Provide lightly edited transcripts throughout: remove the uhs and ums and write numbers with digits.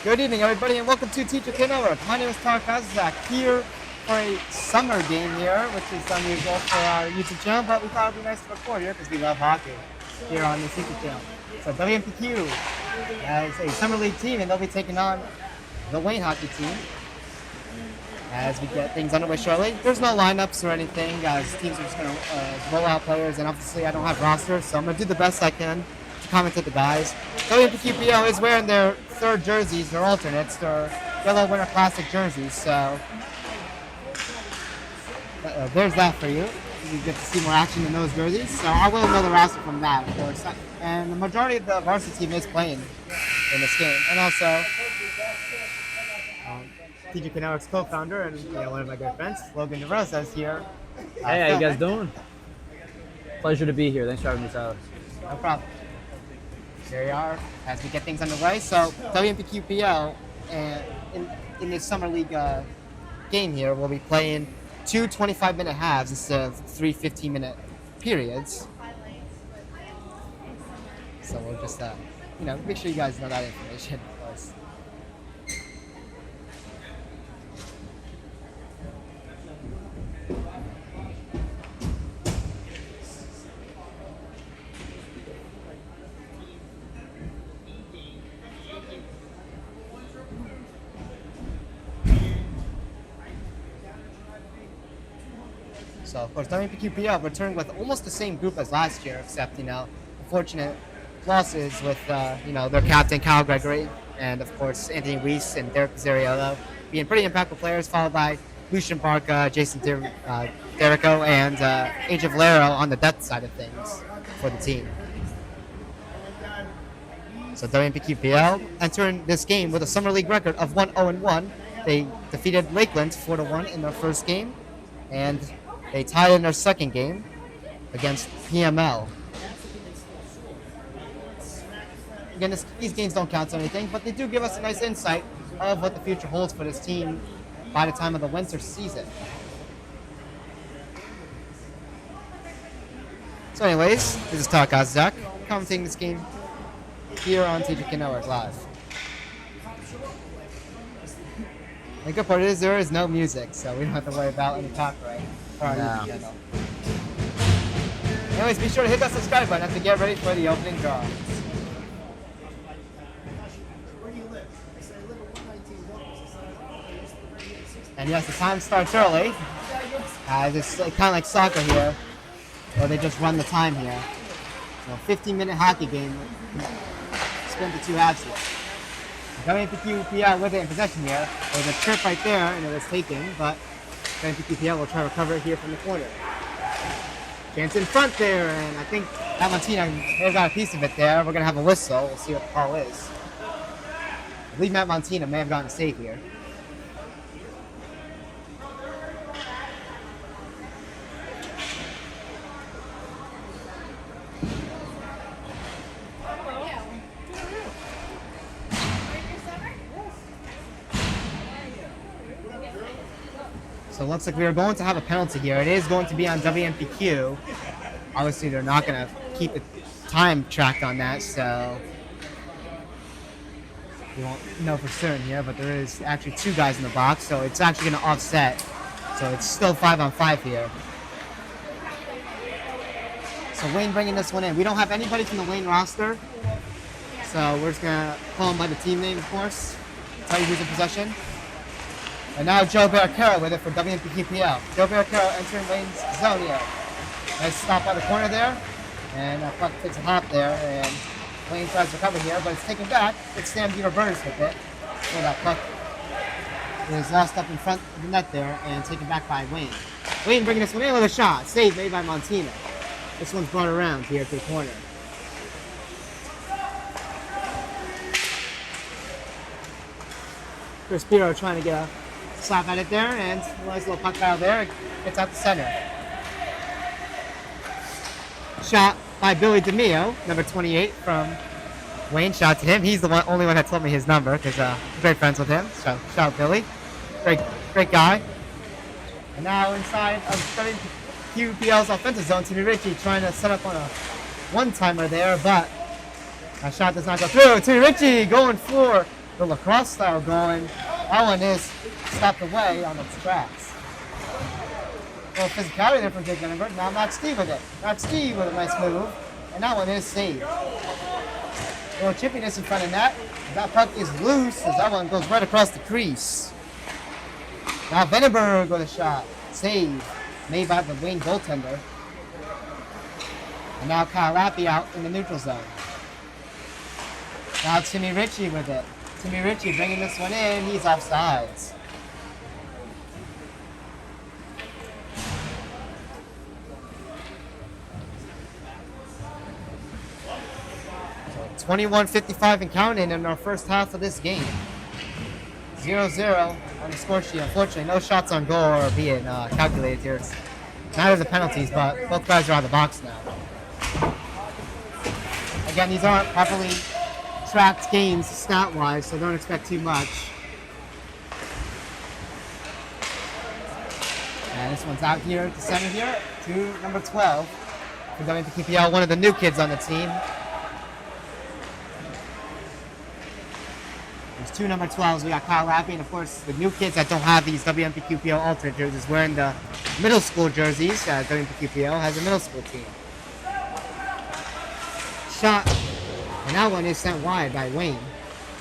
Good evening, everybody, and welcome to TJK Network. My name is Zach here for a summer game here, which is unusual for our YouTube channel, but we thought it would be nice to record here because we love hockey here on this YouTube channel. So WMPQ has a summer league team, and they'll be taking on the Wayne hockey team as we get things underway shortly. There's no lineups or anything, guys. Teams are just going to roll out players, and obviously I don't have rosters, so I'm going to do the best I can to commentate the guys. WMPQPL is wearing their third jerseys, their alternates, their yellow Winter Classic jerseys, so there's that for you. You get to see more action in those jerseys, so I will know the roster from that, of course. And the majority of the varsity team is playing in this game, and also TJK Network's co-founder and one of my good friends, Logan DeRosa, is here. Hey, how you guys doing? Pleasure to be here. Thanks for having me, Tyler. No problem. Here we are as we get things underway. So WMPQPL in this summer league game here, we'll be playing two 25-minute halves instead of three 15-minute periods. So we'll just make sure you guys know that information, of course. So, of course, WMPQPL returned with almost the same group as last year, except, unfortunate losses with, their captain, Kyle Gregory, and, of course, Anthony Weiss and Derek Pizzariello being pretty impactful players, followed by Lucian Barca, Jason Derrico, and AJ Valero on the depth side of things for the team. So, WMPQPL entering this game with a Summer League record of 1-0-1. They defeated Lakeland 4-1 in their first game, and they tied in their second game against PML. Again, these games don't count to anything, but they do give us a nice insight of what the future holds for this team by the time of the winter season. So anyways, this is Zach, commentating this game here on TJK Network Live. The good part is there is no music, so we don't have to worry about any copyright. No. Anyways, be sure to hit that subscribe button as we get ready for the opening draw. And yes, the time starts early. It's kind of like soccer here, where they just run the time here. So 15-minute hockey game. Split the two halves here. WMPQPL with it in possession here. There's a trip right there, and it was taken, but WMPQPL will try to recover it here from the corner. Chance in front there, and I think Matt Montina may have got a piece of it there. We're going to have a whistle. We'll see what the call is. I believe Matt Montina may have gotten a save here. So it looks like we are going to have a penalty here. It is going to be on WMPQ. Obviously, they're not going to keep the time tracked on that, so we won't know for certain here, but there is actually two guys in the box, so it's actually going to offset. So it's still 5-on-5 here. So Wayne bringing this one in. We don't have anybody from the Wayne roster, so we're just going to call them by the team name, of course, tell you who's in possession. And now Joe Barricaro with it for WMPQPL. Joe Barricaro entering Wayne's zone here. Nice stop by the corner there. And puck takes a hop there. And Wayne tries to recover here, but it's taken back. It's Sam Burns with it. So that puck is lost up in front of the net there and taken back by Wayne. Wayne bringing this one in with a shot. Save made by Montina. This one's brought around here to the corner. Chris Piro trying to get a slap at it there, and a nice little puck battle there. It gets out the center. Shot by Billy DeMio, number 28 from Wayne. Shout out to him. He's the only one that told me his number because I'm great friends with him. So shout out Billy. Great guy. And now inside of QPL's offensive zone, Timmy Ritchie trying to set up on a one-timer there, but that shot does not go through. Timmy Ritchie going for the lacrosse style going. That one is stopped away on its tracks. A little physicality there from Jake Vandenberg. Now Max D with it. Max D with a nice move. And that one is saved. A little chippiness in front of net. That puck is loose as that one goes right across the crease. Now Vandenberg with a shot. Save. Made by the Wayne goaltender. And now Kyle Lappy out in the neutral zone. Now Timmy Ritchie with it. Timmy Ritchie bringing this one in. He's offsides. So 21:55 and counting in our first half of this game. 0-0 on the score sheet. Unfortunately, no shots on goal are being calculated here. It's neither the penalties, but both guys are out of the box now. Again, these aren't properly tracked games stat-wise, so don't expect too much. And this one's out here at the center here to number 12 for WMPQPL, one of the new kids on the team. There's two number 12s. We got Kyle Lappy, and of course the new kids that don't have these WMPQPL alternate jerseys wearing the middle school jerseys. WMPQPL has a middle school team. Shot, and that one is sent wide by Wayne.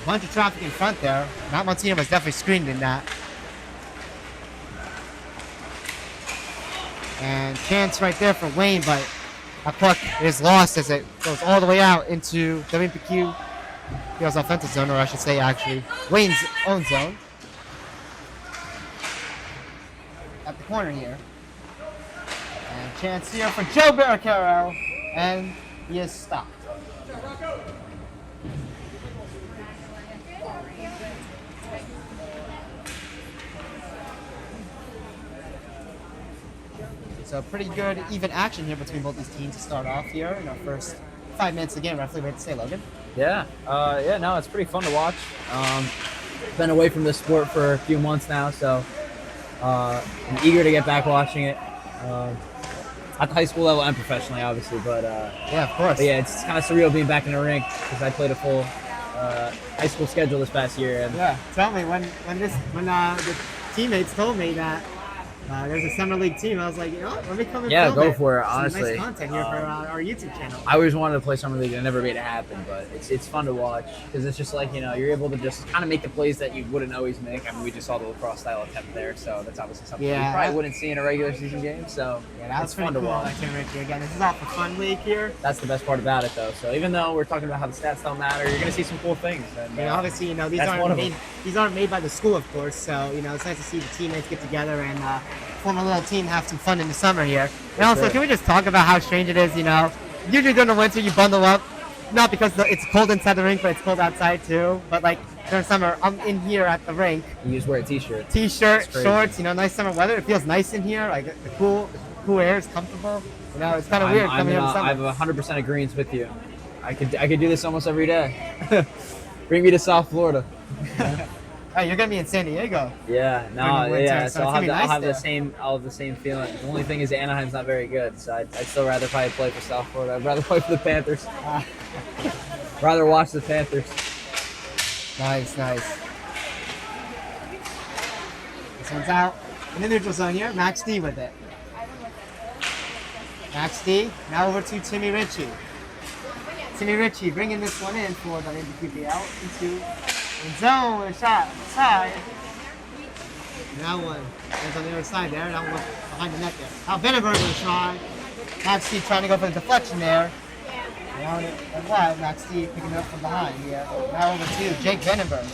A bunch of traffic in front there. Matt Montino was definitely screened in that. And chance right there for Wayne, but a puck is lost as it goes all the way out into WMPQPL's offensive zone, or I should say actually Wayne's own zone. At the corner here. And chance here for Joe Barricaro, and he is stopped. So pretty good even action here between both these teams to start off here in our first 5 minutes of the game, roughly. Way to say, Logan. Yeah, no, it's pretty fun to watch. Been away from this sport for a few months now, so I'm eager to get back watching it. At the high school level and professionally, obviously, but yeah, of course. But yeah, it's kind of surreal being back in the rink because I played a full high school schedule this past year. And yeah, tell me when the teammates told me that there's a summer league team, I was like, you know what, let me come and film go it. for it. Some honestly, nice content here for our YouTube channel. I always wanted to play summer league and I never made it happen, but it's fun to watch because it's just like, you know, you're able to just kind of make the plays that you wouldn't always make. I mean, we just saw the lacrosse style attempt there, so that's obviously something you probably wouldn't see in a regular season game. So yeah, that's fun to watch. Again, this is all for fun league here. That's the best part about it, though. So even though we're talking about how the stats don't matter, you're gonna see some cool things. And obviously, you know, these aren't made by the school, of course. So you know, it's nice to see the teammates get together and form a little team, have some fun in the summer here. And also, can we just talk about how strange it is, you know, usually during the winter you bundle up, not because it's cold inside the rink, but it's cold outside too. But like during summer, I'm in here at the rink. You just wear a t-shirt. T-shirt, shorts, you know, nice summer weather. It feels nice in here, like the cool air is comfortable. You know, it's kind of weird coming here in summer. I have 100% agreement with you. I could do this almost every day. Bring me to South Florida. Oh, you're gonna be in San Diego. Yeah, no, yeah. So I'll have the same feeling. The only thing is Anaheim's not very good, so I'd still rather probably play for South Florida. I'd rather play for the Panthers. Rather watch the Panthers. Nice. This one's out in the neutral zone here. Max D with it. Max D now over to Timmy Ritchie. Timmy Ritchie bringing this one in for the WMPQPL into zone with a shot side. And that one is on the other side there. That one behind the net there. Now Vandenberg with a try. Max D trying to go for the deflection there. Down it and wide. Max D picking it up from behind here. Now over to Jake Vandenberg.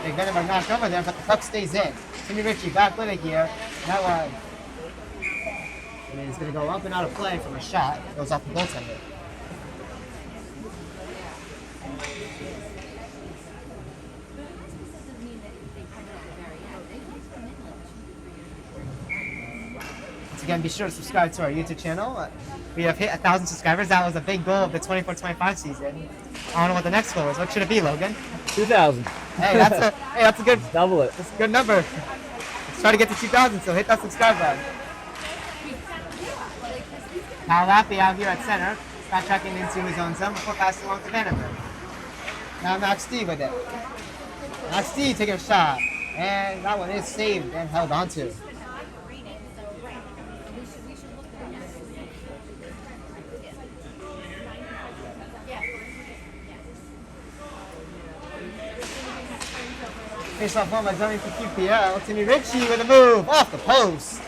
Jake Vandenberg knocked over there, but the puck stays in. Timmy Ritchie back with it here. That one. And he's going to go up and out of play from a shot. It goes off the goaltender. Again, be sure to subscribe to our YouTube channel. We have hit 1,000 subscribers. That was a big goal of the 24-25 season. I don't know what the next goal is. What should it be, Logan? 2,000. Hey, that's a good. Double it. That's a good number. Let's try to get to 2,000. So hit that subscribe button. Kyle Lappy out here at center, back checking into his own zone before passing along to Vandenberg. Now Max D with it. Max D taking a shot. And that one is saved and held onto. Face off one by WMPQPL. Timmy Ritchie with a move off the post.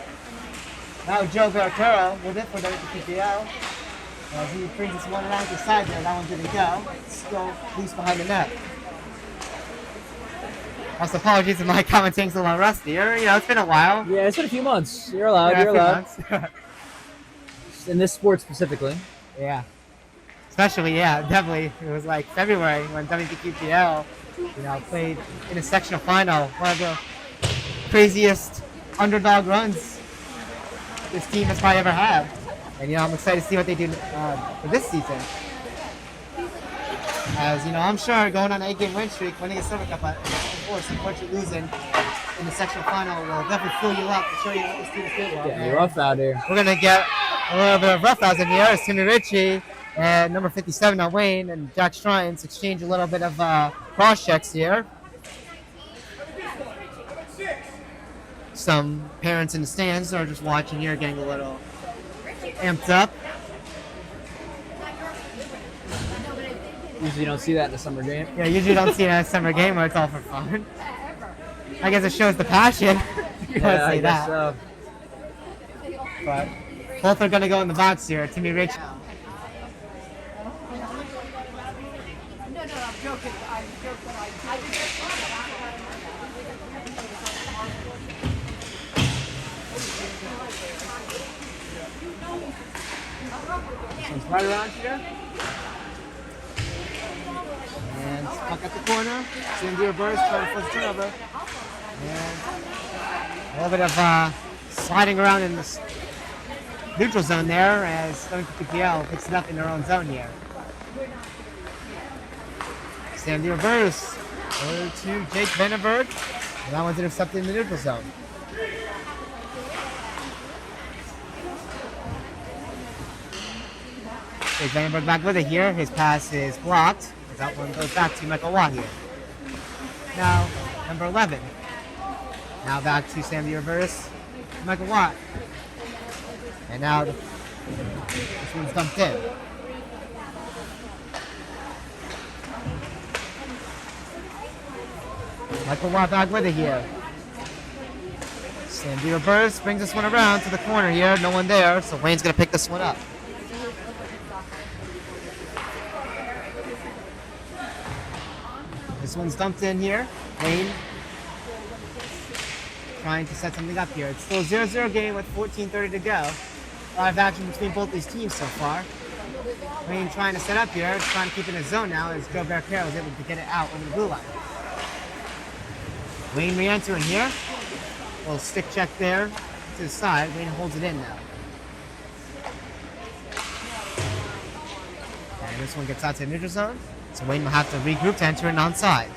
Now Joe Barcaro with it for WMPQPL. As he brings this one around the side there, that one didn't go. Still loose behind the net. Also, apologies if my commentating's a little rusty. You know, it's been a while. Yeah, it's been a few months. You're allowed. Yeah, You're allowed. months. In this sport specifically. Yeah. Especially, yeah, definitely. It was like February when WMPQPL, you know, played in a sectional final. One of the craziest underdog runs this team has probably ever had. And, you know, I'm excited to see what they do for this season. As, you know, I'm sure going on an 8-game win streak, winning a Silver Cup, of course, unfortunately losing in the sectional final will definitely fill you up to show you what this team is capable of. Yeah, you're rough out here. We're going to get a little bit of roughhouse in here. It's Timmy Ritchie and number 57 on Wayne and Jack Strines exchange a little bit of cross checks here. Some parents in the stands are just watching here, getting a little amped up. Usually you don't see that in a summer game. Yeah, usually don't see it at a summer game where it's all for fun. I guess it shows the passion. Yeah, I guess so. But both are going to go in the box here. Timmy Ritchie. No, I'm joking. I'm joking. I Comes right around here. And stuck at the corner. Cindy reverse, trying to force a turnover. And a little bit of sliding around in the neutral zone there as WMPQPL picks it up in their own zone here. Sandy reverse. Over to Jake Vandenberg. And that one's intercepted in the neutral zone. Jake Vandenberg back with it here. His pass is blocked. That one goes back to Michael Watt here. Now, number 11. Now back to Sam the reverse. Michael Watt. And now this one's dumped in. Michael Watt back with it here. Sam the reverse brings this one around to the corner here. No one there, so Wayne's going to pick this one up. This one's dumped in here. Wayne trying to set something up here. It's still a 0-0 game with 14:30 to go. A lot of action between both these teams so far. Wayne trying to set up here, trying to keep it in his zone now as Joe Barcaro was able to get it out over the blue line. Wayne re-entering here. A little stick check there to the side. Wayne holds it in now. And this one gets out to the neutral zone. So Wayne will have to regroup to enter it onside.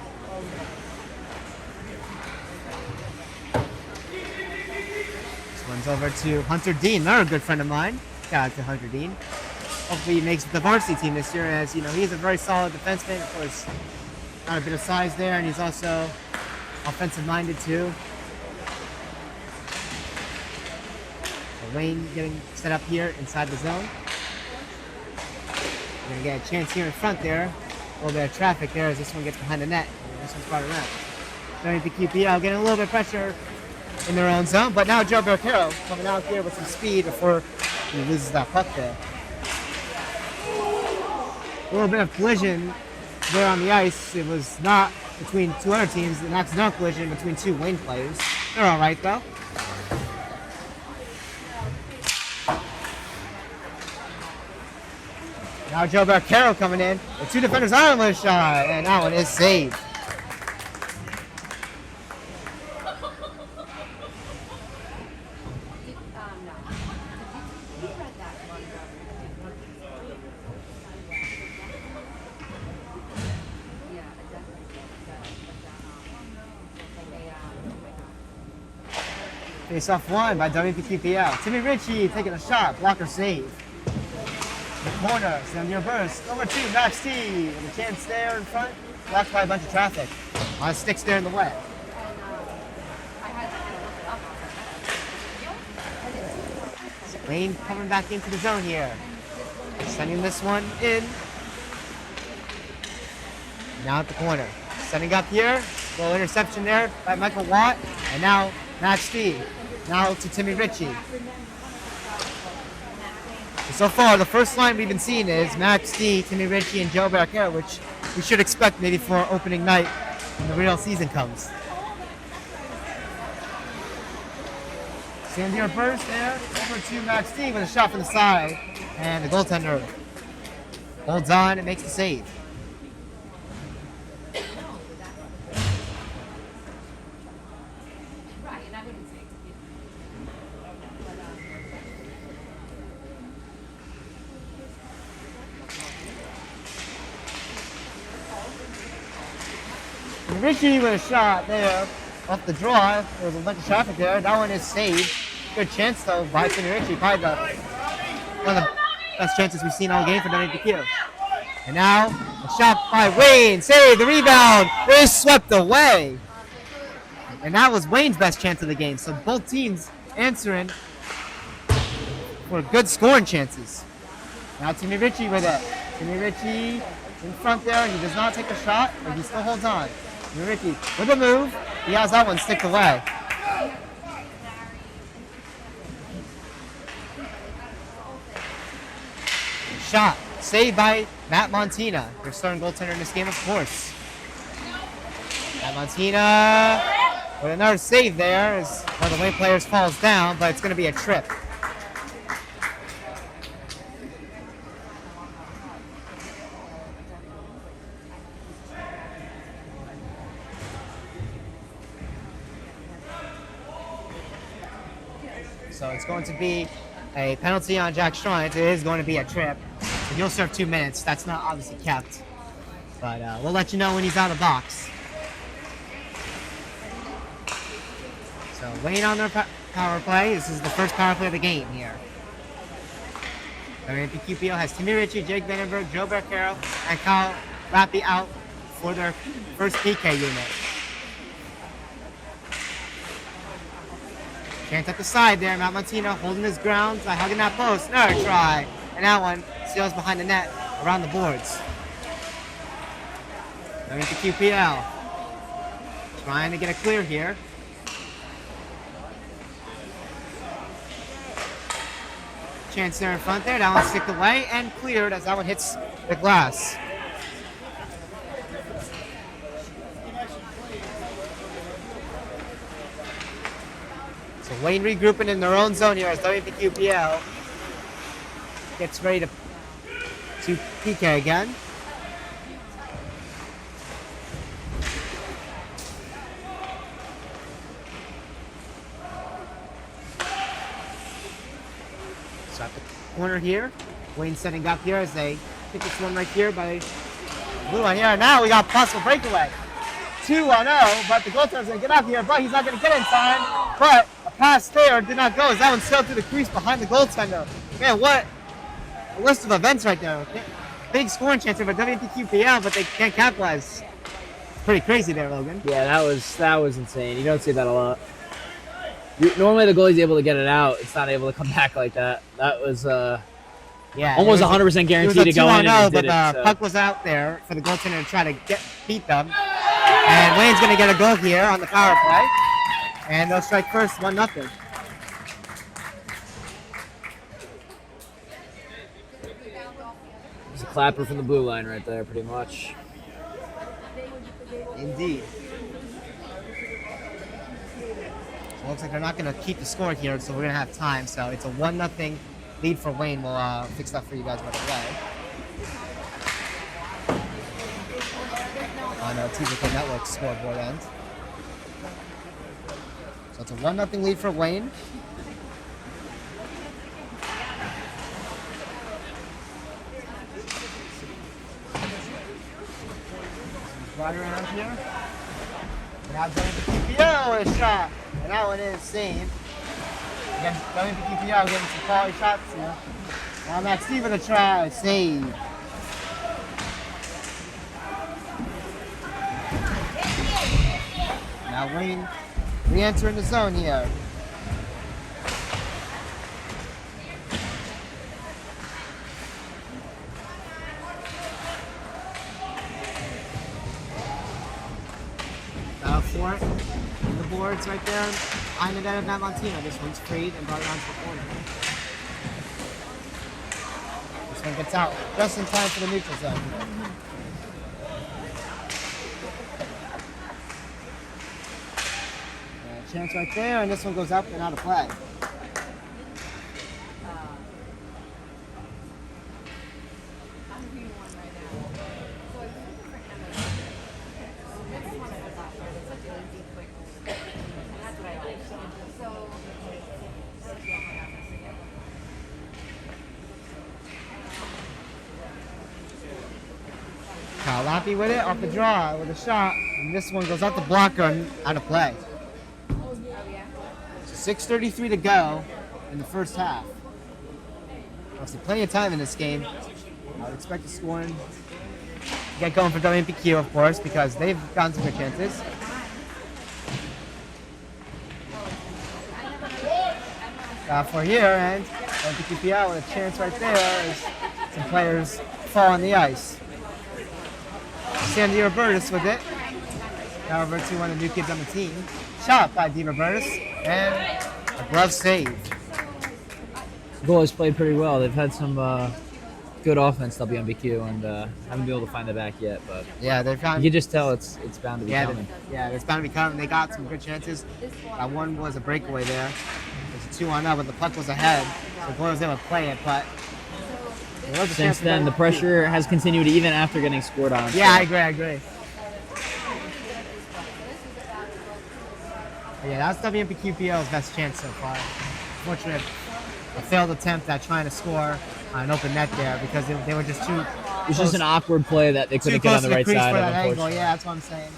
This one's over to Hunter Dean, another good friend of mine. Shout out to Hunter Dean. Hopefully he makes the varsity team this year, as you know he's a very solid defenseman. Of course, got a bit of size there, and he's also offensive-minded too. So Wayne getting set up here inside the zone. We're gonna get a chance here in front there. A little bit of traffic there as this one gets behind the net. And this one's brought around. WMPQPL getting a little bit of pressure in their own zone, but now Joe Barcaro coming out here with some speed before he loses that puck there. A little bit of collision there on the ice. It was not between two other teams, an accidental collision between two Wayne players. They're all right though. Now Joe Barcaro coming in. The two defenders on with a shot, and that one is saved. Face off one by WMPQPL. Timmy Ritchie taking a shot, blocker save. The corner, Samuel burst. Over two, Max T with a chance there in front. blocked by a bunch of traffic. A lot of sticks there in the way. Wayne coming back into the zone here. Sending this one in. Now at the corner. Sending up here. Little interception there by Michael Watt. And now Matt Steve. Now to Timmy Ritchie. So far, the first line we've been seeing is Max D, Timmy Ritchie, and Joe Barquera, which we should expect maybe for opening night when the real season comes. Sandier burst there, over to Max D with a shot from the side, and the goaltender holds on and makes the save. Ritchie with a shot there off the draw. There was a bunch of traffic there. That one is saved. Good chance though by Timmy Ritchie. Probably one of the best chances we've seen all game for WMPQ. And now a shot by Wayne. Save the rebound. It is swept away. And that was Wayne's best chance of the game. So both teams answering for good scoring chances. Now Timmy Ritchie with it. Timmy Ritchie in front there. He does not take a shot, but he still holds on. Ricky with a move. He has that one sticked away. Shot. Saved by Matt Montina. Their starting goaltender in this game, of course. Matt Montina with another save there as one of the Wayne players falls down, but it's going to be a trip. So it's going to be a penalty on Jack Strine. It is going to be a trip. So he'll serve 2 minutes. That's not obviously kept. But we'll let you know when he's out of the box. So Wayne on their power play. This is the first power play of the game here. WMPQPL has Timmy Ritchie, Jake Vandenberg, Joe Barquero, and Kyle Rappy out for their first PK unit. Chance at the side there. Matt Montina holding his ground by hugging that post. Another try. And that one sails behind the net around the boards. Going to QPL. Trying to get a clear here. Chance there in front there. That one sticked away and cleared as that one hits the glass. So Wayne regrouping in their own zone here as WMPQPL gets ready to PK again. So at the corner here, Wayne setting up here as they kick this one right here by blue one here. Now we got possible breakaway. 2-0, but the goaltender's going to get up here, but he's not going to get in time. But a pass there did not go as that one sailed through the crease behind the goaltender. Man, what a list of events right there. Big scoring chance for WMPQPL, but they can't capitalize. Pretty crazy there, Logan. Yeah, that was insane. You don't see that a lot. Normally the goalie's able to get it out. It's not able to come back like that. That was almost 100% guaranteed to go in, and but did the puck was out there for the goaltender to try to beat them. And Wayne's going to get a goal here on the power play. And they'll strike first, 1-0. It's a clapper from the blue line right there, pretty much. Indeed. So it looks like they're not going to keep the score here, so we're going to have time. So it's a 1-0 lead for Wayne. We'll fix that for you guys right away. On the TJK Network scoreboard end. So it's a 1-0 lead for Wayne. Right around here. Now WMPQPL with a shot. And that one is saved. Again, WMPQPL getting some quality shots here. Now Max Steve with a try. Save. Now Wayne re-entering the zone here. Battle for it. In the boards right there. Behind the net of Valentino. This one's freed and brought around to the corner. This one gets out just in time for the neutral zone. Chance right there, and this one goes up and out of play. Lappy with it, off the draw, with a shot, and this one goes out the blocker and out of play. 6:33 to go in the first half. Obviously, plenty of time in this game. I would expect the scoring to get going for WMPQ, of course, because they've gotten some good chances. For here, and WMPQPL with a chance right there as some players fall on the ice. Sandy Robertus with it. Now over to one of the new kids on the team. Shot by D. Robertus, and a glove save. Goalies played pretty well. They've had some good offense, WMBQ, and haven't been able to find it back yet. But yeah, they've found. You can just tell it's bound to be coming. It's bound to be coming. They got some good chances. One was a breakaway there. It was a 2-on-0, but the puck was ahead, so the goalie was able to play it. But since then, the pressure has continued even after getting scored on. Yeah, I agree. Yeah, that's WMPQPL's best chance so far. Fortunately, a failed attempt at trying to score on an open net there because they were just too. It was just an awkward play that they couldn't get on the right side of. Angle. Yeah, that's what I'm saying.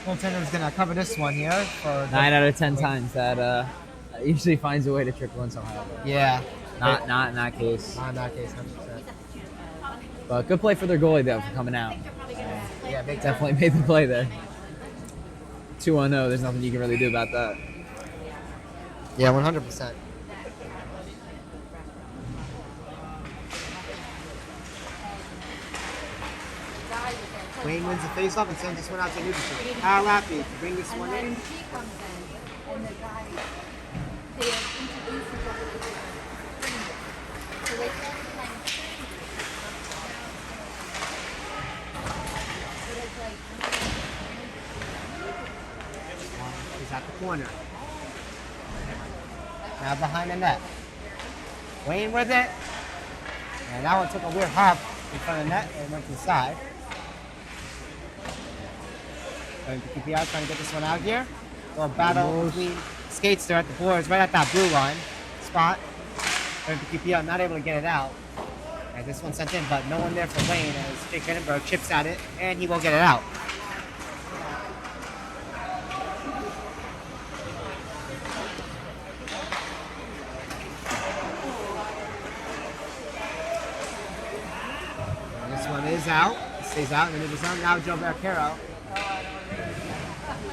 Goaltender's gonna cover this one here for 9 out of 10 times that usually finds a way to trickle in somehow. Yeah. Not in that case. Not in that case, 100%. But good play for their goalie though for coming out. Yeah, big definitely made the play there. 2-0, there's nothing you can really do about that. Yeah, 100%. Wayne wins the faceoff and sends this one out to neutral. Kyle Lappy to bring this one in. And the guy, they introduce each other to the so they start playing. But it's like, He's at the corner. Now behind the net. Wayne with it. And that one took a weird hop in front of the net and went to the side. WMPQPL trying to get this one out here. Little battle between skates there at the boards, right at that blue line spot. WMPQPL not able to get it out. And this one sent in, but no one there for Wayne as Jake Vandenberg chips at it, and he will get it out. And this one is out. It stays out in the middle zone. Now Joe Barricaro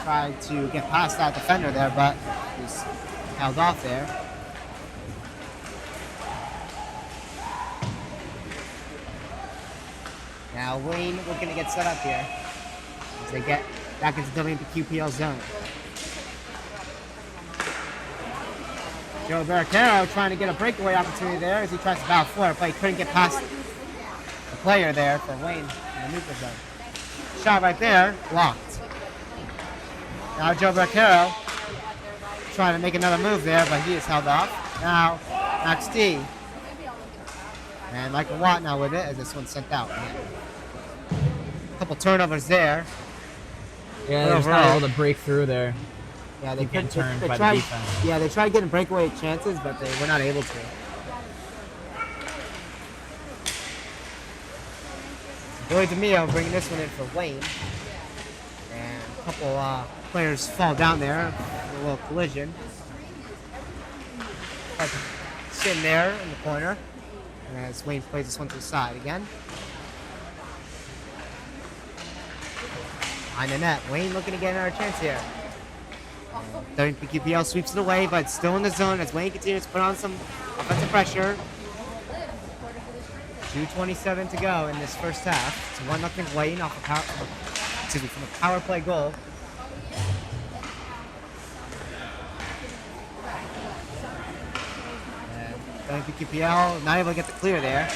tried to get past that defender there, but he's held off there. Now Wayne looking to get set up here as they get back into WMPQPL zone. Joe Barricaro trying to get a breakaway opportunity there as he tries to battle for it, but he couldn't get past the player there for Wayne in the neutral zone. Shot right there, blocked. Now Joe Barricaro trying to make another move there, but he is held off. Now Max D. And Michael Watt now with it as this one's sent out. A couple turnovers there. Yeah, they're just not able to break through there. Yeah, they couldn't turn by tried, the defense. Yeah, they tried getting breakaway chances, but they were not able to. Billy DeMio bringing this one in for Wayne. And a couple players fall down there for a little collision. Sitting there in the corner. And as Wayne plays this one to the side again. behind the net. Wayne looking to get another chance here. WMPQPL sweeps it away, but still in the zone as Wayne continues to put on some offensive pressure. 2:27 to go in this first half. It's 1-0 Wayne off from a power play goal. And WMPQPL not able to get the clear there.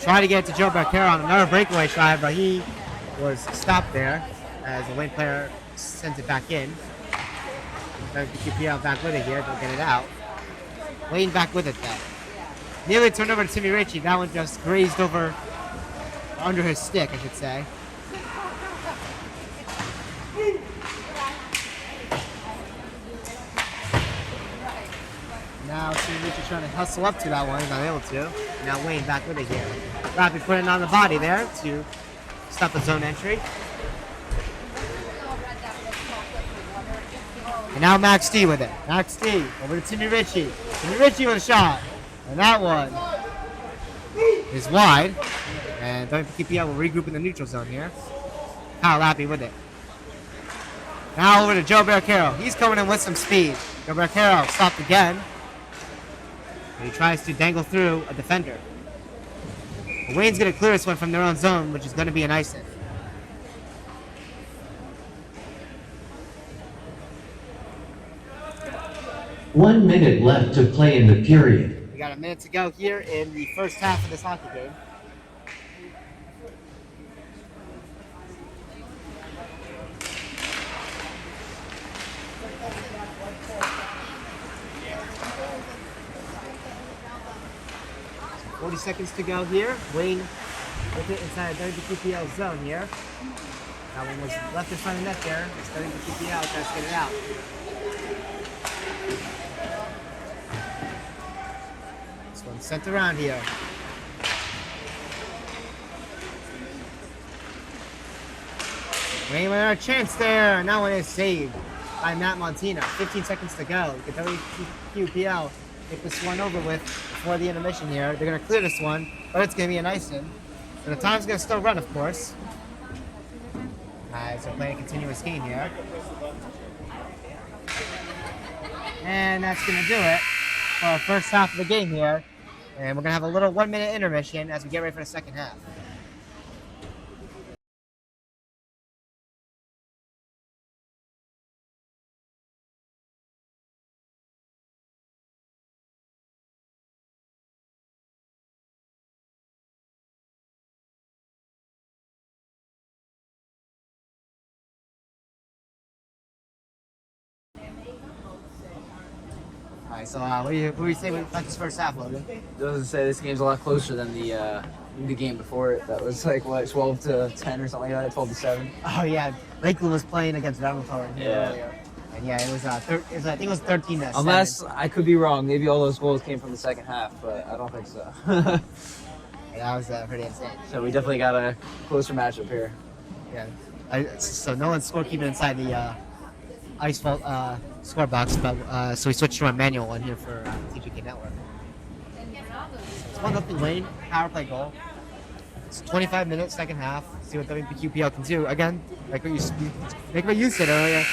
Trying to get it to Joe Barquero on another breakaway try, but he was stopped there as the Wayne player sent it back in. WMPQPL back with it here, don't get it out. Wayne back with it though. Nearly turned over to Timmy Ritchie. That one just grazed over under his stick, I should say. Now Timmy Ritchie trying to hustle up to that one, he's not able to. Now Wayne back with it here. Rapid putting on the body there to stop the zone entry. And now Max D with it. Max D over to Timmy Ritchie. Timmy Ritchie with a shot. And that one is wide. And WMPQPL will regroup in the neutral zone here. Kyle Lappy with it. Now over to Joe Barquero. He's coming in with some speed. Joe Barquero stopped again. And he tries to dangle through a defender. But Wayne's going to clear this one from their own zone, which is going to be an icing. One minute left to play in the period. We got a minute to go here in the first half of this hockey game. So 40 seconds to go here. Wayne with it inside WMPQPL zone here. That one was left in front of the net there. It's WMPQPL tries to get it out. One sent around here. Wayne with our chance there, and that one is saved by Matt Montina. 15 seconds to go. Get WMPQPL get this one over with before the intermission here. They're going to clear this one, but it's going to be an icing. So the time's going to still run, of course. As we're playing a continuous game here. And that's going to do it for our first half of the game here. And we're going to have a little 1-minute intermission as we get ready for the second half. All right, so what do you say about this first half, Logan? Doesn't say this game's a lot closer than the game before it. That was like what, 12-10 or something like that, 12-7. Oh yeah, Lakeland was playing against Valentine Yeah. earlier, and yeah, it was I think it was 13-7. Unless I could be wrong, maybe all those goals came from the second half, but I don't think so. Yeah, that was pretty insane. So we definitely got a closer matchup here. Yeah, so no one's scorekeeping inside the ice vault score box, but so we switched to a manual one here for TJK Network. It's 1-0 Wayne, power play goal. It's 25 minutes, second half. See what WMPQPL can do. Again, like what you said earlier,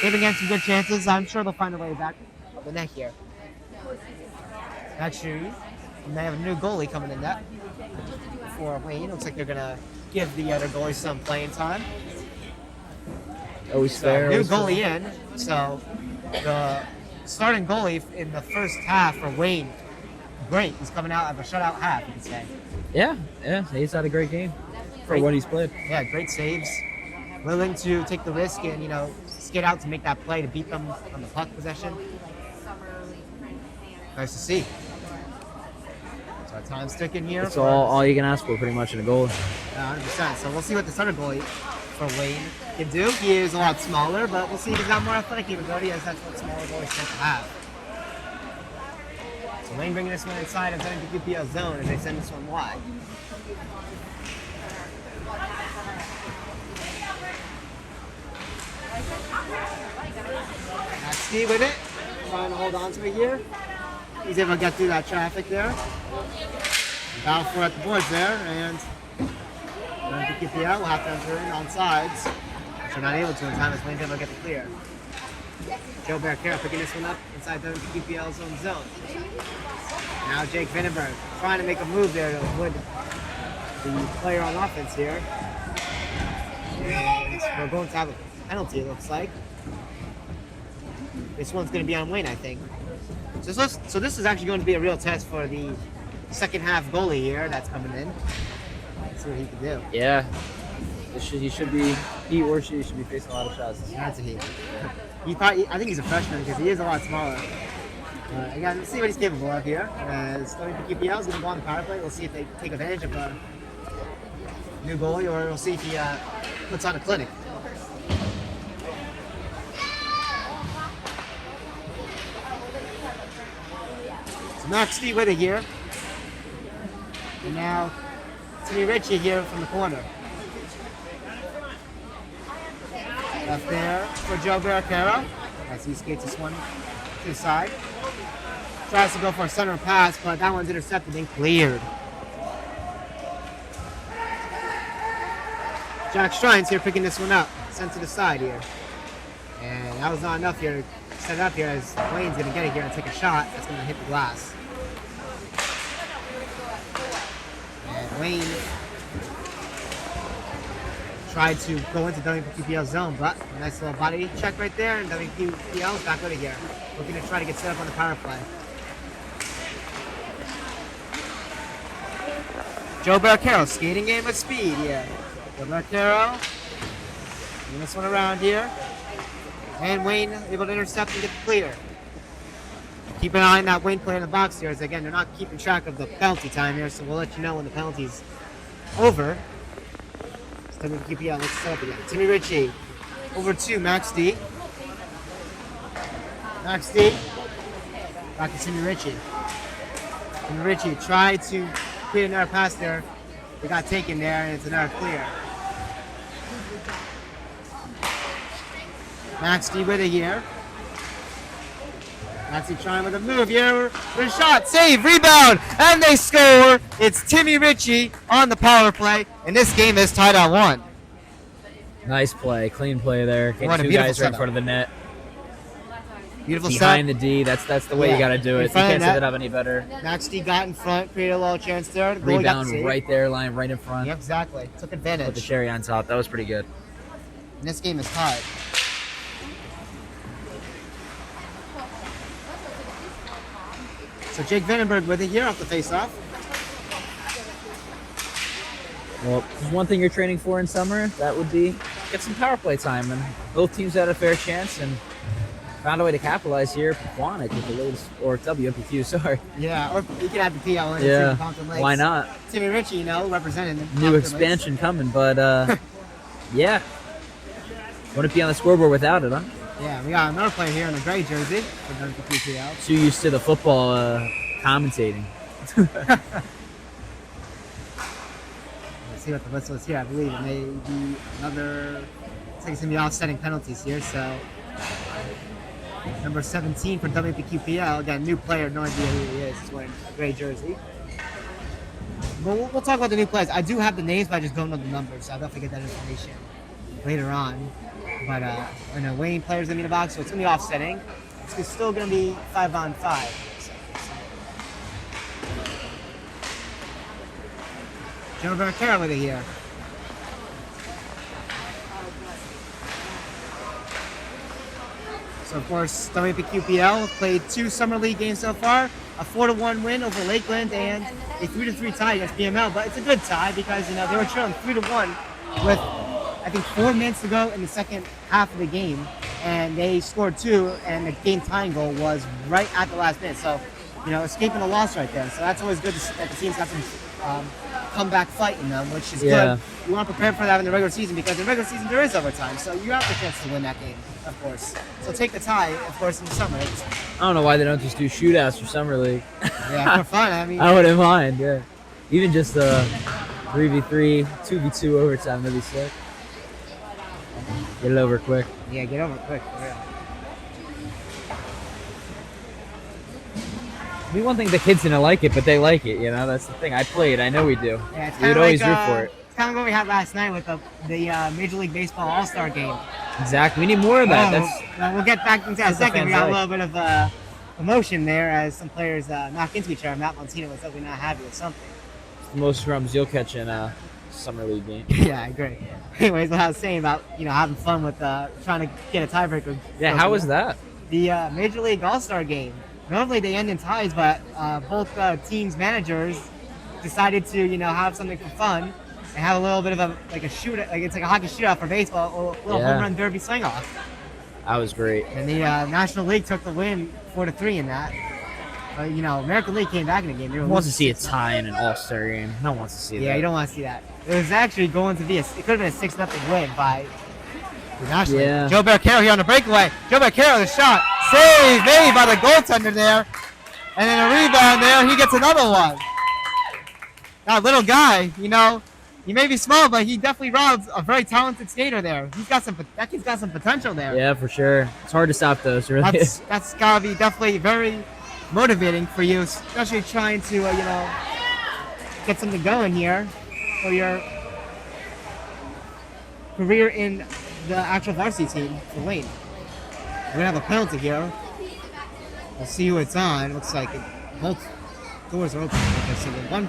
they've been getting some good chances. I'm sure they'll find a way back of the net here. Actually, we may have a new goalie coming in net for Wayne. Looks like they're gonna give the other goalie some playing time. Always fair. New goalie in, so the starting goalie in the first half for Wayne, great. He's coming out of a shutout half, you could say. Yeah, he's had a great game for Great. what he's played. Yeah, great saves. Willing to take the risk and, skate out to make that play to beat them on the puck possession. Nice to see. So our time's ticking here. That's all you can ask for pretty much in a goal. 100%. So we'll see what the other goalie for Wayne can do. He is a lot smaller, but we'll see if he's got more athletic capability, as that's what smaller goalies tend to have. So Wayne bringing this one inside of WMPQPL zone as they send this one wide. That's Steve with it, trying to hold on to it here. He's able to get through that traffic there. Battle for at the boards there, and WMPQPL will have to enter in on sides, which they're not able to in time as Wayne's able to get the clear. Joe Barricaro picking this one up inside WMPQPL's own zone. Now Jake Vinneberg trying to make a move there to avoid the player on offense here. And we're going to have a penalty, it looks like. This one's going to be on Wayne, I think. So this is actually going to be a real test for the second half goalie here that's coming in. Let's see what he can do. Yeah. He should be facing a lot of shots. That's a heat. I think he's a freshman because he is a lot smaller. Again, let's see what he's capable of here. As WPQPL is going to go on the power play. We'll see if they take advantage of a new goalie, or we'll see if he puts on a clinic. So Max D with it here. And now Timmy Ritchie here from the corner. Left there for Joe Barricaro as he skates this one to the side. Tries to go for a center pass, but that one's intercepted and cleared. Jack Strines here picking this one up, sent to the side here. And that was not enough here to set it up here as Wayne's going to get it here and take a shot that's going to hit the glass. And Wayne tried to go into WPQPL's zone, but a nice little body check right there, and WPQPL's back with it here. Looking to try to get set up on the power play. Joe Barricaro, skating game with speed here. Joe Barricaro, moving this one around here. And Wayne able to intercept and get the clear. Keep an eye on that Wayne player in the box here, as again, they're not keeping track of the penalty time here, so we'll let you know when the penalty's over. WPQPL, let's set up again. Timmy Ritchie over to Max D. Max D. Back to Timmy Ritchie. Timmy Ritchie tried to clear another pass there. They got taken there, and it's another clear. Max D with it here. Maxie trying with a move here. With a shot, save, rebound, and they score. It's Timmy Ritchie on the power play, and this game is tied at 1. Nice play, clean play there. Get What a two beautiful guys right in setup. front of the net. Beautiful Behind setup. the D, that's the way Yeah, you got to do in it. You front of can't the set net. it up any better. Max D got in front, created a little chance there. The goalie got the Rebound save. right there, line right in front. Yep, exactly. Took Put the advantage. cherry on top. That was pretty good. And this game is tied. So Jake Vandenberg with it here off the face-off. Well, there's one thing you're training for in summer, that would be get some power play time. And both teams had a fair chance and found a way to capitalize here. Pequannock with the latest, or WMPQ, sorry. Yeah, or you can have the PL in Yeah, Compton Lakes. why not? Timmy Ritchie, you know, representing the New Compton Lakes. expansion coming, but yeah. Wouldn't be on the scoreboard without it, huh? Yeah, we got another player here in the gray jersey for WPL. Too used to the football commentating. Let's see what the whistle is here. I believe it may be another. Looks like it's gonna be offsetting penalties here. So number 17 for WPQPL. Again, new player, no idea who he is. He's wearing a gray jersey. But we'll talk about the new players. I do have the names, but I just don't know the numbers. So I'll definitely get that information later on. But I know Wayne players gonna be in the box, so it's gonna be offsetting. It's still gonna be 5-on-5. Joe Barricaro with it here. So of course, WPQPL played 2 summer league games so far. A 4-1 win over Lakeland and a 3-3 tie against BML. But it's a good tie because they were trailing 3-1 with I think 4 minutes to go in the second half of the game, and they scored 2, and the game tying goal was right at the last minute. So, escaping a loss right there. So that's always good to see that the team's got some comeback fight in them, which is good. You want to prepare for that in the regular season because in the regular season there is overtime, so you have the chance to win that game, of course. So take the tie, of course, in the summer. I don't know why they don't just do shootouts for summer league. Yeah, for fun. I mean, I wouldn't mind. Yeah, even just 3v3, 2v2 overtime, that'd be sick. Get it over quick. Yeah, get over it quick, for real. I mean, one thing, the kids didn't like it, but they like it, that's the thing. I played, I know we do. Yeah, it's We would kinda always like, root for it. It's kind of what we had last night with the Major League Baseball All-Star game. Exactly. We need more of that. We'll get back into that in a second. We got a fans little bit of emotion there as some players knocked into each other. Matt Montino was definitely not happy with something. The most scrums you'll catch in a summer league game. Yeah, I agree. Anyways, what I was saying about having fun with trying to get a tiebreaker. Yeah, how was that? The Major League All-Star game. Normally they end in ties, but both teams' managers decided to have something for fun and have a little bit of a shoot, like it's like a hockey shootout for baseball, a little home run derby swing off. That was great. And the National League took the win 4-3 in that. But American League came back in the game. Who wants to see a tie in an All-Star game? No one wants to see that. Yeah, you don't want to see that. It was actually going to be it could have been a 6-0 win by the National League. Joe Barricaro here on the breakaway. Joe Barricaro, the shot. Save made by the goaltender there. And then a rebound there. He gets another one. That little guy, he may be small, but he definitely robs a very talented skater there. That kid's got some potential there. Yeah, for sure. It's hard to stop those, really. That's gotta be definitely very motivating for you, especially trying to, get something going here for your career in the actual varsity team for Wayne. We're gonna have a penalty here. We'll see who it's on. Looks like both doors are open. Okay, so the one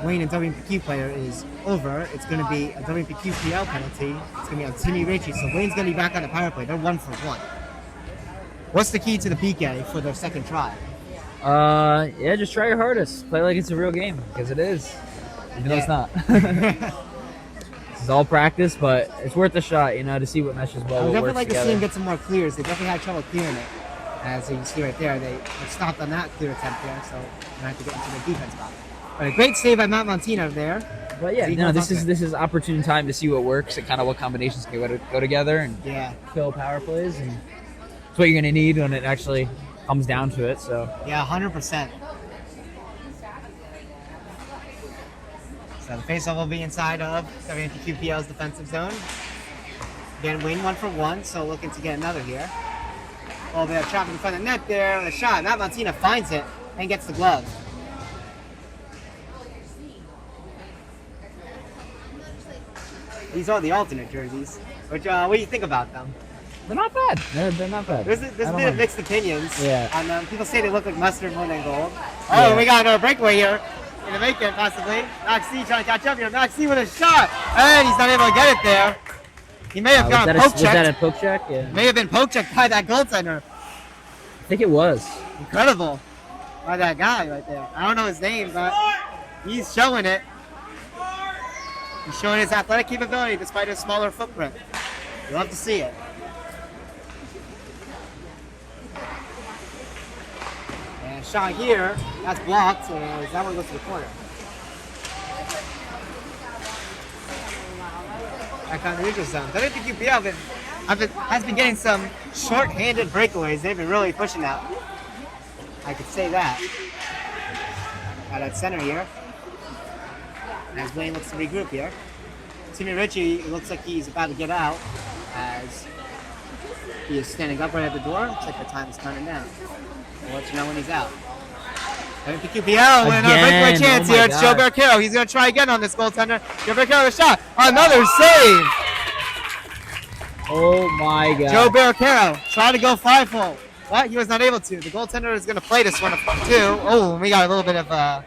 Wayne and WMPQ player is over. It's going to be a WMPQPL penalty. It's going to be on Timmy Ritchie. So Wayne's going to be back on the power play. They're 1-for-1. What's the key to the PK for their second try? Yeah, just try your hardest. Play like it's a real game, because it is. Even though it's not. This is all practice, but it's worth a shot, to see what meshes well. I would definitely like to see him get some more clears. They definitely had trouble clearing it. As you can see right there, they stopped on that clear attempt there, so they have to get into the defense box. But a great save by Matt Montino there. But yeah, this is opportune time to see what works and kind of what combinations can go together and kill power plays, and it's what you're gonna need when it actually comes down to it. So yeah, 100%. So the faceoff will be inside of WMPQPL's defensive zone. Again, Wayne 1-for-1, so looking to get another here. A little bit of traffic in front of the net there. The shot. Matt Montino finds it and gets the glove. These are the alternate jerseys. What do you think about them? they're not bad. They're not bad. There's a bit of mixed opinions on them. People say they look like mustard more than gold. Yeah. We got another breakaway here. Gonna make it possibly. Max C trying to catch up here. Max C with a shot. And he's not able to get it there. He may have gotten poke checked. Was that a poke check? Yeah. May have been poke checked by that goaltender. I think it was. Incredible by that guy right there. I don't know his name, but he's showing it. He's showing his athletic capability despite his smaller footprint. You'll have to see it. And shot here, that's blocked, so that one goes to the corner. Back on the neutral zone. WMPQPL has been getting some short-handed breakaways. They've been really pushing that. I could say that. Got at center here. As Wayne looks to regroup here. Timmy Ritchie looks like he's about to get out as he is standing up right at the door. Looks like the time is counting down. We'll let you know when he's out. WMPQPL with another breakaway chance here. It's Joe Barricaro. He's going to try again on this goaltender. Joe Barricaro with a shot. Another save. Oh my God. Joe Barricaro trying to go 5-hole. But he was not able to. The goaltender is going to play this one too. Oh, we got a little bit of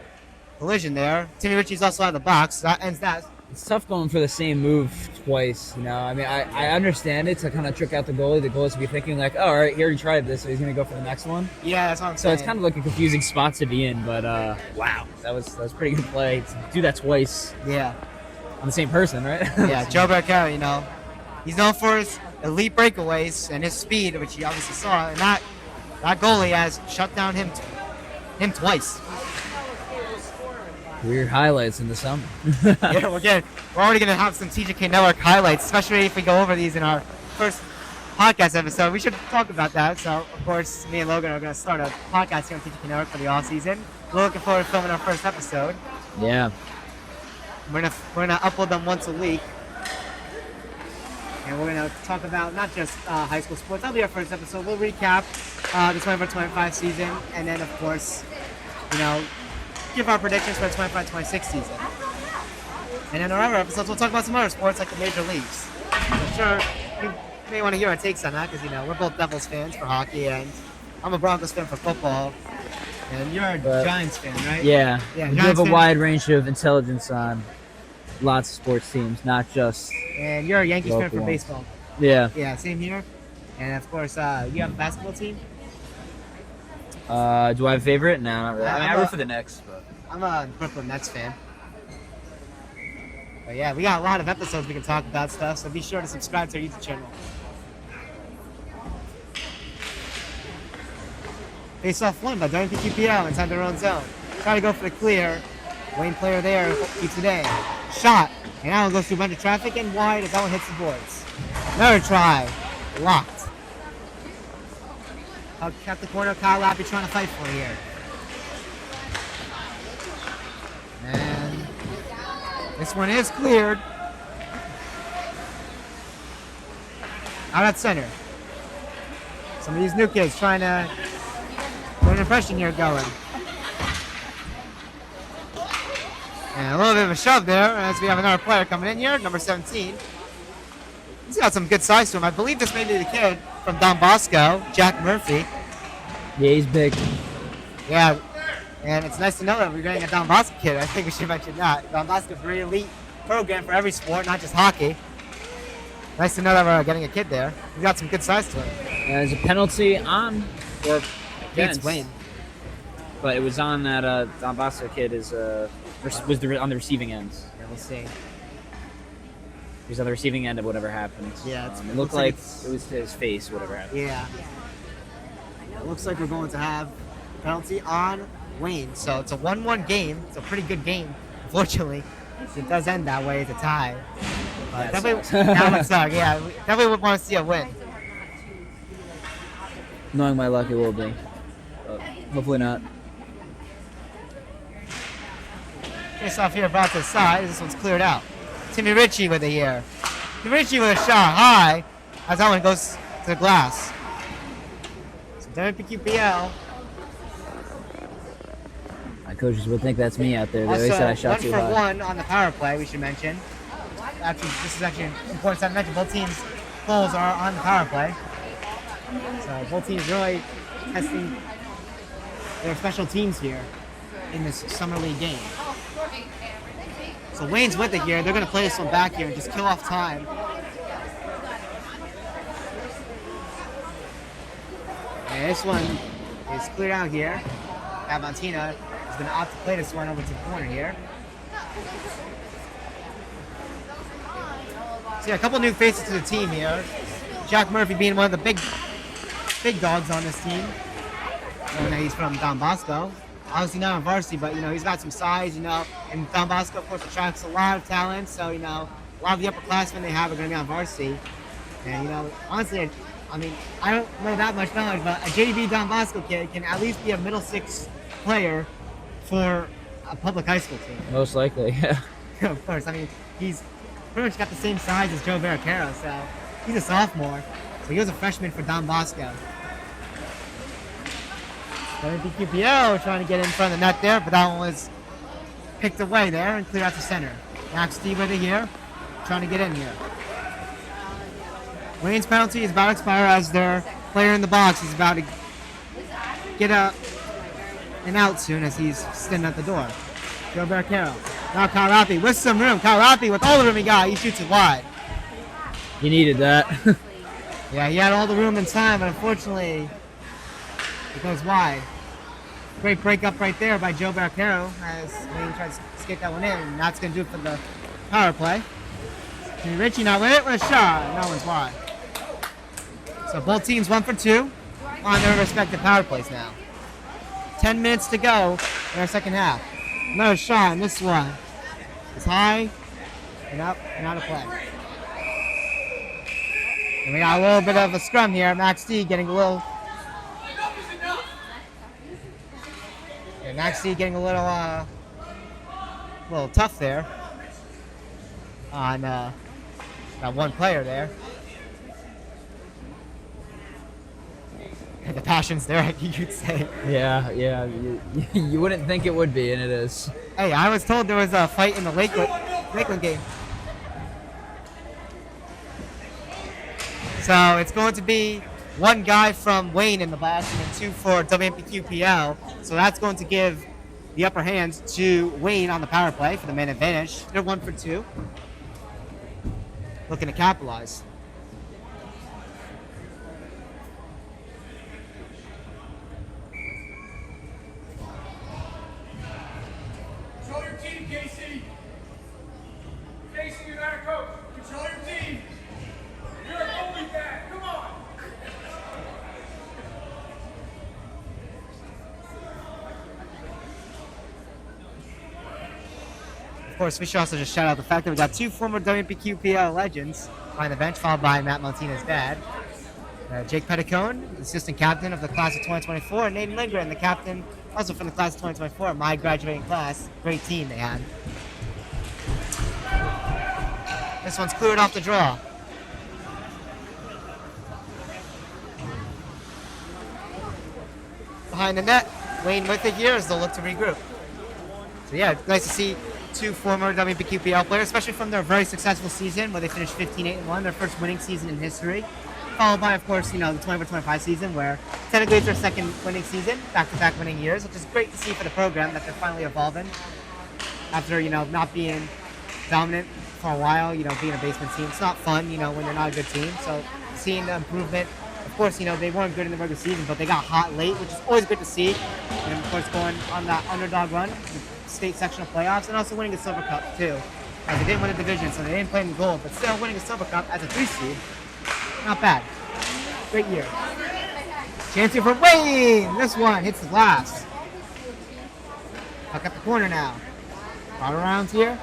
collision there. Timmy Ritchie's also out of the box. So that ends that. It's tough going for the same move twice, I mean, I understand it to kind of trick out the goalie. The goalie's to be thinking like, oh, all right, he already tried this, so he's going to go for the next one. Yeah, that's what I'm saying. So it's kind of like a confusing spot to be in, but wow, that was pretty good play. To do that twice. Yeah. On the same person, right? Yeah, Joe Barricaro, he's known for his elite breakaways and his speed, which you obviously saw, and that goalie has shut down him twice. Weird highlights in the summer. Yeah, we're already going to have some TJK Network highlights, especially if we go over these in our first podcast episode. We should talk about that. So, of course, me and Logan are going to start a podcast here on TJK Network for the off season. We're looking forward to filming our first episode. Yeah. We're gonna upload them once a week. And we're going to talk about not just high school sports. That'll be our first episode. We'll recap the 24-25 season. And then, of course, give our predictions for the 25-26 season. And in our other episodes, we'll talk about some other sports like the major leagues. I'm sure you may want to hear our takes on that because, you know, we're both Devils fans for hockey, and I'm a Broncos fan for football. And you're a Giants fan, right? Yeah. Yeah, We do have a wide range of intelligence on lots of sports teams, not just. And you're a Yankees fan for Local ones. baseball. Yeah. Yeah, same here. And of course, you have a basketball team. Do I have a favorite? No, not really. I mean, I I'm root a- for the Knicks, but. I'm a Brooklyn Nets fan. But yeah, we got a lot of episodes we can talk about stuff, so be sure to subscribe to our YouTube channel. Face off one by WMPQPL inside their own zone. Try to go for the clear. Wayne player there keeps it in. Shot. And now it goes through a bunch of traffic and wide as that one hits the boards. Another try. Locked. Kept the corner. Kyle Lappy trying to fight for it here. And this one is cleared. Out at center. Some of these new kids trying to get an impression here going. And a little bit of a shove there as we have another player coming in here, number 17. He's got some good size to him. I believe this may be the kid from Don Bosco, Jack Murphy. Yeah, he's big. Yeah, and it's nice to know that we're getting a Don Bosco kid. I think we should mention that. Don Bosco is a very elite program for every sport, not just hockey. Nice to know that we're getting a kid there. He's got some good size to him. There's a penalty on or Against against Wayne. but it was on that Don Bosco kid was on the receiving end. Yeah, we'll see. He was on the receiving end of whatever happened. Yeah, it looked like it's- it was to his face, whatever happened. Yeah. It looks like we're going to have a penalty on Wayne. So it's a 1-1 game. It's a pretty good game, unfortunately. It does end that way. It's a tie. But That definitely, sucks. that would suck. Yeah, we definitely would want to see a win. Knowing my luck, it will be. But hopefully not. Face off here about to the side. This one's cleared out. Timmy Ritchie with it here. Timmy Ritchie with a shot high as that one goes to the glass. So WMPQPL. My coaches would think that's me out there. They always Also, said I shot 1 too for high. 1 on the power play, we should mention. Actually, this is actually important to mention. Both teams' goals are on the power play. So both teams really testing their special teams here in this summer league game. So Wayne's with it here. They're going to play this one back here and just kill off time. And this one is cleared out here. Avantina is going to opt to play this one over to the corner here. So yeah, a couple new faces to the team here. Jack Murphy being one of the big dogs on this team. And he's from Don Bosco. Obviously not on varsity, but you know he's got some size. You know, and Don Bosco of course attracts a lot of talent. So you know, a lot of the upperclassmen they have are going to be on varsity. And you know, honestly, I mean, I don't know that much knowledge, but a JV Don Bosco kid can at least be a middle six player for a public high school team. Most likely, yeah. Of course, I mean, he's pretty much got the same size as Joe Barricaro, so he's a sophomore. So he was a freshman for Don Bosco. WMPQPL trying to get in front of the net there, but that one was picked away there and cleared out to center. Max D with it here, trying to get in here. Wayne's penalty is about to expire as their player in the box is about to get an out soon as he's standing at the door. Joe Barricaro. Now Kyle Rappi with some room. Kyle Rappi with all the room he got. He shoots it wide. He needed that. Yeah, he had all the room and time, but unfortunately, it goes wide. Great breakup right there by Joe Barricaro as Wayne tries to skate that one in, and that's going to do it for the power play. And Richie now with it with a shot, and that one's wide. So both teams 1 for 2 on their respective power plays now. 10 minutes to go in our second half. Another shot, and this one is high and up and out of play. And we got a little bit of a scrum here. Max D getting a little. Yeah, Max D getting a little tough there on that one player there. The passion's there, you could say. Yeah. You wouldn't think it would be, and it is. Hey, I was told there was a fight in the Lakewood Lakeland game. So it's going to be one guy from Wayne in the basket and two for WMPQPL. So that's going to give the upper hand to Wayne on the power play for the man advantage. They're 1 for 2. Looking to capitalize. Control your team, Casey. Casey, you're not a coach. Control your team. You're a goalie fan. Come on. Of course, we should also just shout out the fact that we got 2 former WMPQPL legends behind the bench, followed by Matt Montina's dad. Jake Pequannock, the assistant captain of the class of 2024, and Nathan Lindgren, the captain also from the class of 2024, my graduating class. Great team they had. This one's cleared off the draw. Behind the net, Wayne with it here as they'll look to regroup. So yeah, it's nice to see 2 former WMPQPL players, especially from their very successful season where they finished 15-8-1, their first winning season in history. Followed by, of course, the 24-25 season where technically it's their second winning season, back-to-back winning years, which is great to see for the program that they're finally evolving after, not being dominant for a while, being a basement team. It's not fun, when you're not a good team. So seeing the improvement, of course, they weren't good in the regular season, but they got hot late, which is always good to see. And of course, going on that underdog run, the state sectional playoffs, and also winning the Silver Cup too. They didn't win a division, so they didn't play in the gold, but still winning a Silver Cup as a 3 seed. Not bad. Great year. Chance here for Wayne. This one hits the glass. Puck at the corner now. Brought around here.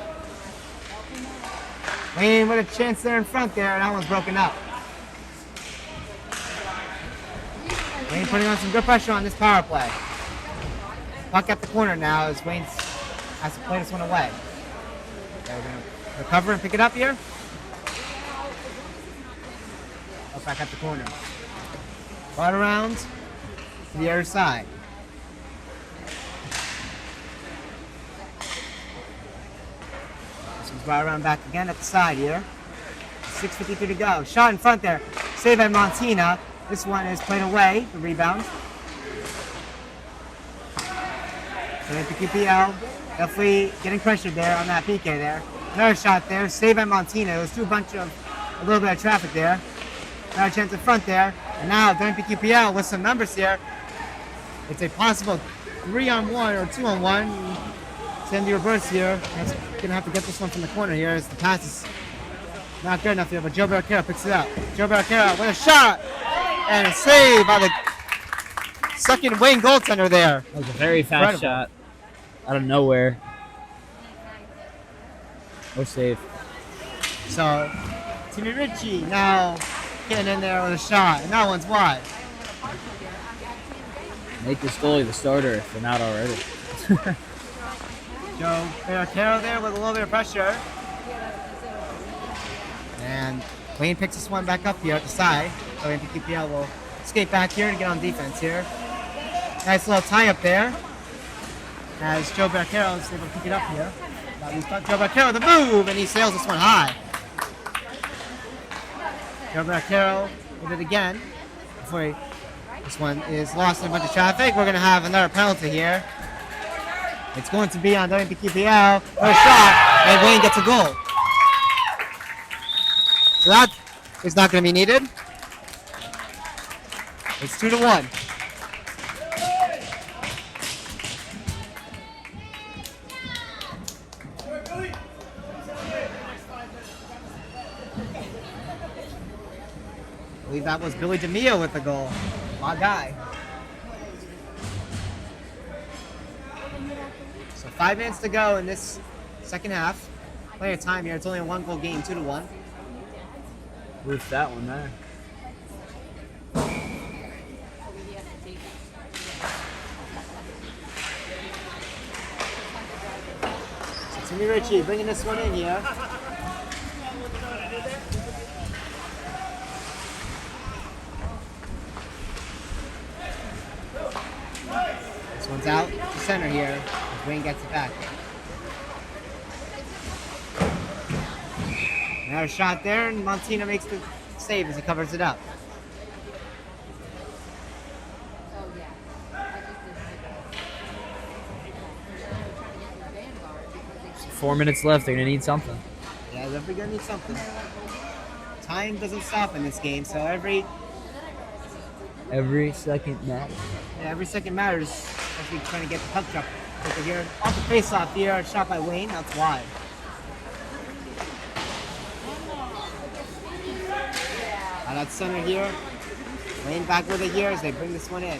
Wayne with a chance there in front there. That one's broken up. Wayne putting on some good pressure on this power play. Puck at the corner now as Wayne has to play this one away. They're going to recover and pick it up here. Back at the corner. Right around to the other side. This one's right around back again at the side here. 6:53 to go. Shot in front there. Save by Montina. This one is played away. The rebound. So WMPQPL definitely getting pressured there on that PK there. Another shot there. Save by Montina. It was a little bit of traffic there. Another chance in front there. And now WMPQPL with some numbers here. It's a possible 3-on-1 or 2-on-1. Send the reverse here. That's going to have to get this one from the corner here as the pass is not good enough here, but Joe Barricaro picks it up. Joe Barricaro with a shot. And a save by the second Wayne goaltender there. That was a very fast shot out of nowhere. No save. So, Timmy Ritchie now getting in there with a shot, and that one's wide. Make this goalie the starter if they're not already. Joe Barricaro there with a little bit of pressure. And Wayne picks this one back up here at the side. So WMPQPL will skate back here to get on defense here. Nice little tie-up there. As Joe Barricaro is able to pick it up here. Joe Barricaro with a move, and he sails this one high. Joe Barricaro with it again. This one is lost in a bunch of traffic. We're going to have another penalty here. It's going to be on WMPQPL. First shot, and Wayne gets a goal. So that is not going to be needed. It's 2-1. I believe that was Billy DeMio with the goal. My guy. So 5 minutes to go in this second half. Plenty of time here. It's only a 1-goal game, 2-1. Roof that one there. So Timmy Ritchie bringing this one in here. This one's out to center here as Wayne gets it back. Another shot there, and Montina makes the save as he covers it up. Oh, yeah. I just did my Vanguard because they 4 minutes left. They're gonna need something. Yeah, they're gonna need something. Time doesn't stop in this game, so every second matters. every second matters as we trying to get the puck drop. Over here, off the face-off here, shot by Wayne, that's wide. Out at center here. Wayne back with it here as they bring this one in.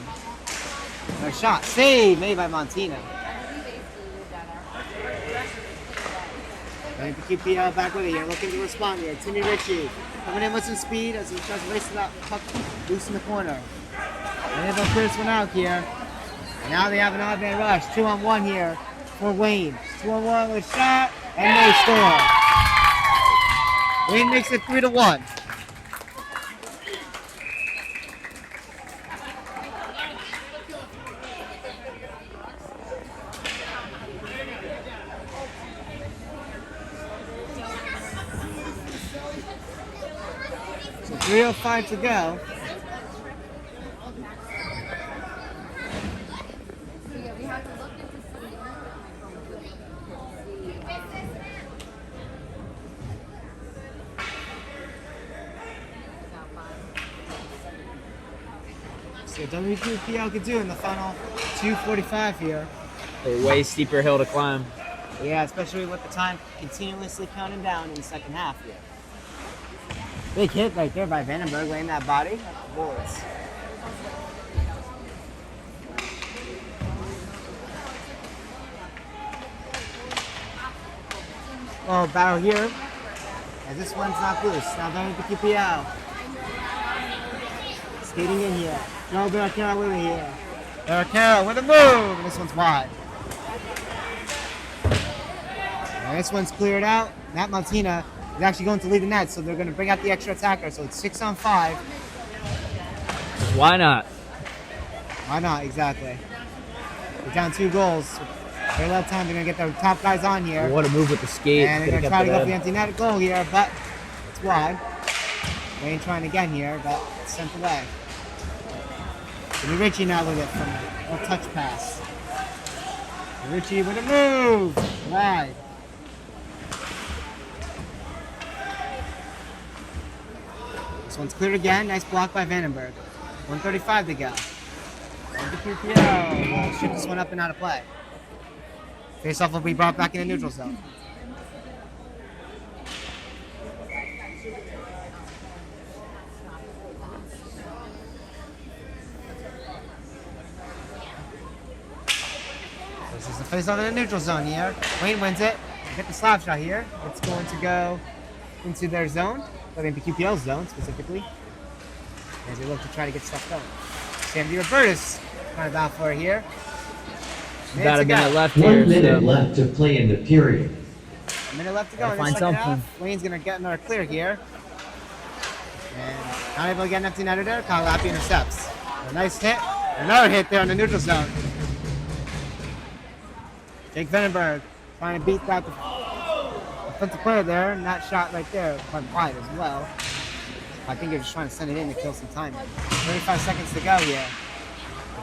Another shot, save made by Montina. WMPQPL back with it here, looking to respond here. Timmy Ritchie coming in with some speed as he tries to race it up, puck loose in the corner. And able to clear this one out here. And now they have an odd man rush. 2-on-1 here for Wayne. 2-on-1 with a shot, and they score. Wayne makes it 3-1. So 3:05 to go. So WQPL could do in the final 2:45 here. A way steeper hill to climb. Yeah, especially with the time continuously counting down in the second half here. Big hit right there by Vandenberg, laying that body at the boards. Oh, battle here. As this one's not loose. Now WMPQPL. Skating in here. Joe Barricaro with it here. Barricaro with a move. And this one's wide. And this one's cleared out. Matt Montina is actually going to lead the net, so they're going to bring out the extra attacker. So it's 6-on-5. Why not? Why not? Exactly. They're down 2 goals. Very little time. They're going to get their top guys on here. What a move with the skate. And they're going to try to go for the empty net goal here, but it's wide. Wayne trying again here, but it's sent away. Jimmy Ritchie now with it from a touch pass. Ritchie with a move. Wide. This one's cleared again. Nice block by Vandenberg. 1:35 to go. WQPL will shoot this one up and out of play. Face-off will be brought back in the neutral zone. This is the face-off in the neutral zone here. Wayne wins it. Get the slap shot here. It's going to go into their zone, WMPQPL's zone specifically, as they look to try to get stuff going. Sam DiRobertis kind of out for it here. About a minute left 1 here. minute So. left to play in the period. A minute left to go Gotta in the find second something. half. Wayne's going to get another clear here. And not able to get an empty netter there. Kyle Lappy intercepts. A nice hit. Another hit there on the neutral zone. Jake Vandenberg trying to beat that defensive player there. And that shot right there went wide as well. I think they're just trying to send it in to kill some time. 35 seconds to go here.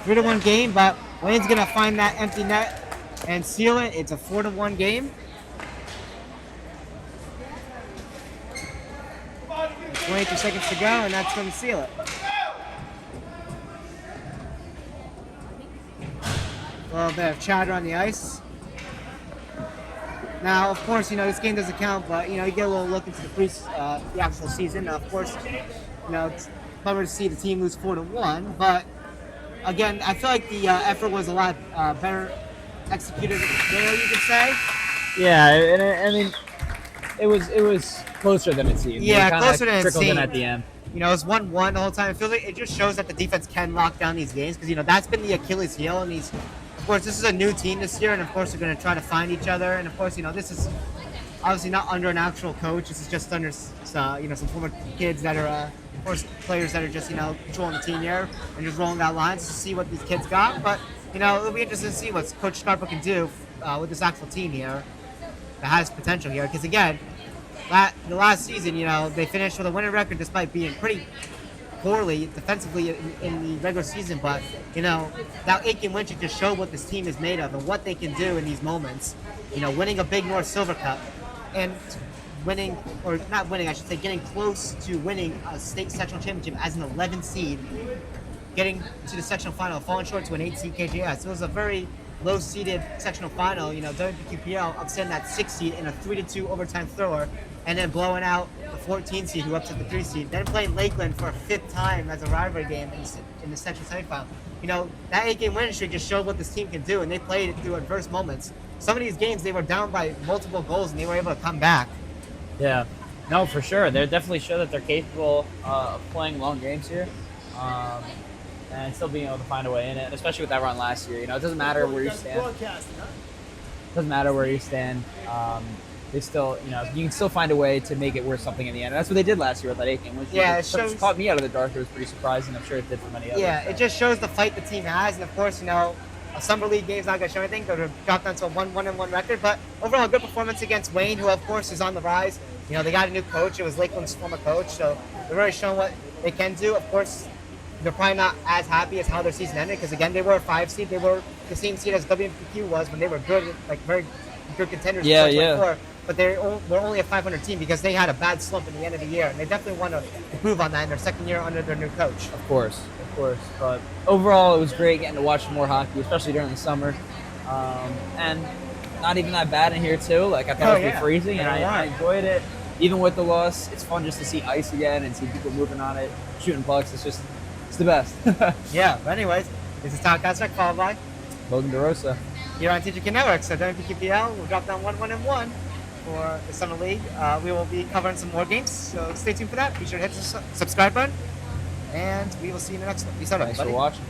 3-1 game, but Wayne's going to find that empty net and seal it. It's a 4-1 game. 22 seconds to go, and that's going to seal it. A little bit of chatter on the ice. Now, of course, this game doesn't count, but, you get a little look into the actual season. Now, of course, it's bummer to see the team lose 4-1, but, again, I feel like the effort was a lot better executed there, you could say. Yeah, and I mean, it was closer than it seemed. Yeah, It kinda closer than it trickled in seemed. at the end. It was 1-1 the whole time. It feels like it just shows that the defense can lock down these games because, that's been the Achilles heel. And of course, this is a new team this year, and of course, they're going to try to find each other. And of course, this is obviously not under an actual coach. This is just under, some former kids that are, of course, players that are just, controlling the team here and just rolling out lines to see what these kids got. But, it'll be interesting to see what Coach Scarpa can do with this actual team here that has potential here. Because, again, the last season, they finished with a winning record despite being pretty poorly defensively in the regular season. But that 8-game win streak just showed what this team is made of and what they can do in these moments. Winning a Big North Silver Cup and winning, or not winning, I should say, getting close to winning a state sectional championship as an 11 seed, getting to the sectional final, falling short to an 8 seed KJS. It was a very low seeded sectional final. WMPQPL upsetting that 6 seed in a 3-2 overtime thrower, and then blowing out the 14 seed who upset the 3 seed. Then playing Lakeland for a 5th time as a rivalry game in the sectional semifinal. That 8-game winning streak just showed what this team can do, and they played it through adverse moments. Some of these games they were down by multiple goals and they were able to come back. Yeah, no, for sure. They definitely show that they're capable of playing long games here, and still being able to find a way in it. And especially with that run last year, it doesn't matter where you stand. Doesn't matter where you stand. They still, you can still find a way to make it worth something in the end. And that's what they did last year with that 8-game win. Yeah, it caught me out of the dark. It was pretty surprising. I'm sure it did for many others. Yeah, it just shows the fight the team has, and of course, a summer league game's not going to show anything. They're dropped down to a 1-1-1 record, but overall, a good performance against Wayne, who of course is on the rise. They got a new coach. It was Lakeland's former coach, so they're really showing what they can do. Of course, they're probably not as happy as how their season ended because again, they were a 5 seed. They were the same seed as WMPQ was when they were good, like very good contenders. Yeah, in 2024. yeah. But were only a 500 team because they had a bad slump in the end of the year, and they definitely want to improve on that in their second year under their new coach. Of course. But overall, it was great getting to watch more hockey, especially during the summer. And not even that bad in here too. Like I thought it would be freezing, and I enjoyed it. Even with the loss, it's fun just to see ice again and see people moving on it, shooting pucks. It's the best. Yeah. But anyways, this is Todd Kostek, followed by Logan DeRosa. Here on TJK NETWORK. So WMPQPL will drop down 1-1-1 for the summer league. We will be covering some more games, so stay tuned for that. Be sure to hit the subscribe button, and we will see you in the next one. Peace out, Thanks for everybody. watching.